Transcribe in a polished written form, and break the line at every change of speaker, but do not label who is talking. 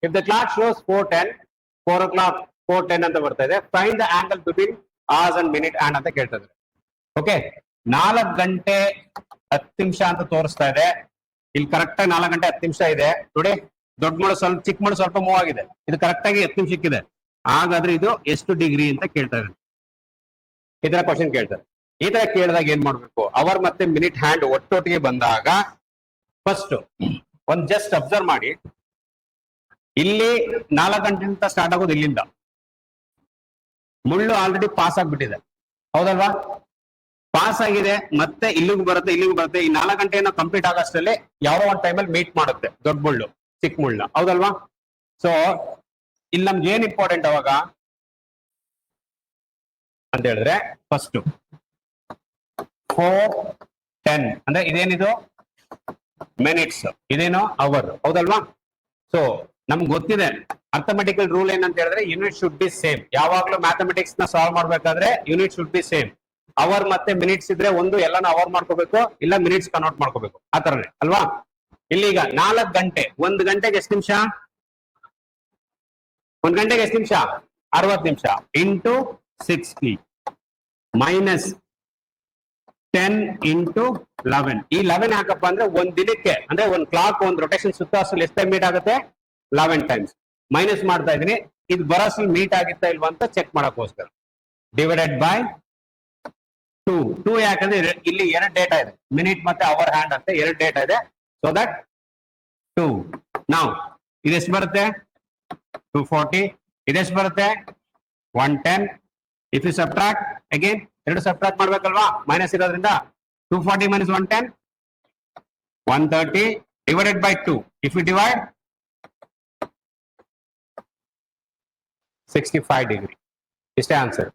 If the clock shows 4:10, 4 o'clock 4:10 ಅಂತ ಬರ್ತಾ ಇದೆ, find the angle between hours and minute and ಅಂತ ಕೇಳ್ತದೆ. ಓಕೆ, 4 ಗಂಟೆ 10 ನಿಮಿಷ ಅಂತ ತೋರಿಸ್ತಾ ಇದೆ. ಇಲ್ಲಿ ಕರೆಕ್ಟ್ ಆಗಿ 4 ಗಂಟೆ 10 ನಿಮಿಷ ಇದೆ ನೋಡಿ. ದೊಡ್ಡ ಮಳು ಸ್ವಲ್ಪ, ಚಿಕ್ಕ ಮಳು ಸ್ವಲ್ಪ ಮೂವ್ ಆಗಿದೆ. ಇದು ಕರೆಕ್ಟ್ ಆಗಿ 10 ನಿಮಿಷಕ್ಕಿದೆ. ಹಾಗಾದ್ರೆ ಇದು ಎಷ್ಟು ಡಿಗ್ರಿ ಅಂತ ಕೇಳ್ತಾ ಇದೆ. ಈ ತರ ಕ್ವಶನ್ ಕೇಳ್ತಾರೆ. ಈ ತರ ಕೇಳಿದಾಗ ಏನ್ ಮಾಡ್ಬೇಕು, ಅವರ್ ಮತ್ತೆ ಮಿನಿಟ್ ಹ್ಯಾಂಡ್ ಒಟ್ಟೊಟ್ಟಿಗೆ ಬಂದಾಗ ಫಸ್ಟ್ ಒಂದ್ ಜಸ್ಟ್ ಅಬ್ಸರ್ವ್ ಮಾಡಿ. ಇಲ್ಲಿ 4 ಗಂಟೆಯಿಂದ ಸ್ಟಾರ್ಟ್ ಆಗೋದು ಇಲ್ಲಿಂದ. ಮುಳ್ಳು ಆಲ್ರೆಡಿ ಪಾಸ್ ಆಗ್ಬಿಟ್ಟಿದೆ, ಹೌದಲ್ವಾ? ಪಾಸ್ ಆಗಿದೆ, ಮತ್ತೆ ಇಲ್ಲಿಗೂ ಬರುತ್ತೆ, ಇಲ್ಲಿಗೂ ಬರುತ್ತೆ. ಈ 4 ಗಂಟೆಯನ್ನು ಕಂಪ್ಲೀಟ್ ಆಗೋಷ್ಟರಲ್ಲಿ ಯಾವ ಒಂದು ಟೈಮಲ್ಲಿ ಮೀಟ್ ಮಾಡುತ್ತೆ ದೊಡ್ಡ ಮುಳ್ಳು ಚಿಕ್ಕ ಮುಳ್ಳ, ಹೌದಲ್ವಾ? ಸೊ ಇಲ್ಲಿ ನಮ್ಗೆ ಏನ್ ಇಂಪಾರ್ಟೆಂಟ್ ಅವಾಗ ಅಂತ ಹೇಳಿದ್ರೆ, ಫಸ್ಟ್ 4:10 ಅಂದ್ರೆ ಇದೇನಿದು ಮಿನಿಟ್ಸ್, ಇದೇನೋ ಅವರ್, ಹೌದಲ್ವಾ? ಸೊ ನಮ್ಗೆ ಗೊತ್ತಿದೆ ಅರ್ಥಮೆಟಿಕಲ್ ರೂಲ್ ಏನಂತ ಹೇಳಿದ್ರೆ ಯೂನಿಟ್ ಶುಡ್ ಬಿ ಸೇಮ್. ಯಾವಾಗ್ಲೂ ಮ್ಯಾಥಮೆಟಿಕ್ಸ್ ನ ಸಾಲ್ವ್ ಮಾಡ್ಬೇಕಾದ್ರೆ unit should be same. Hour ಮತ್ತೆ ಮಿನಿಟ್ಸ್ ಇದ್ರೆ ಒಂದು ಎಲ್ಲಾನು ಅವರ್ ಮಾಡ್ಕೋಬೇಕು, ಇಲ್ಲ ಮಿನಿಟ್ಸ್ ಕನ್ವರ್ಟ್ ಮಾಡ್ಕೋಬೇಕು, ಆ ತರನೇ ಅಲ್ವಾ? ಇಲ್ಲಿಗ 4 ಗಂಟೆ, 1 ಗಂಟೆಗೆ ಎಷ್ಟು ನಿಮಿಷ? 1 ಗಂಟೆಗೆ ಎಷ್ಟು ನಿಮಿಷ? 60 ನಿಮಿಷ ಇಂಟು 60 ಮೈನಸ್ 10 ಇಂಟು 11. ಈ 11 ಯಾಕಪ್ಪ ಅಂದ್ರೆ ಒಂದ್ ದಿನಕ್ಕೆ, ಅಂದ್ರೆ ಒಂದ್ ಕ್ಲಾಕ್ ಒಂದ್ ರೊಟೇಷನ್ ಸುತ್ತ ಅಷ್ಟು ಎಷ್ಟು ಟೈಮ್ ಮೀಟ್ ಆಗುತ್ತೆ? 11 ಟೈಮ್ಸ್. ಮೈನಸ್ ಮಾಡ್ತಾ ಇದೀನಿ, ಇದು ಬರೋಷ್ಟು ಮೀಟ್ ಆಗಿತ್ತಾ ಇಲ್ವಾ ಅಂತ ಚೆಕ್ ಮಾಡಕ್ಕೋಸ್ಕರ. ಡಿವೈಡೆಡ್ ಬೈ 2 ಯಾಕಂದ್ರೆ ಇಲ್ಲಿ 2 ಡೇಟಾ ಇದೆ, ಮಿನಿಟ್ ಮತ್ತೆ ಅವರ್ ಹ್ಯಾಂಡ್ ಅಂತ 2 ಡೇಟಾ ಇದೆ. So that 2. ನಾವು ಇದೆಷ್ಟು ಬರುತ್ತೆ? 240. ಇದೆಷ್ಟು ಬರುತ್ತೆ? 110. If you subtract again, 2 subtract ಮಾಡ್ಬೇಕಲ್ವಾ ಮೈನಸ್ ಇರೋದ್ರಿಂದ. 240 minus 110, 130 divided by 2. If you divide, 65 degree. Is the answer.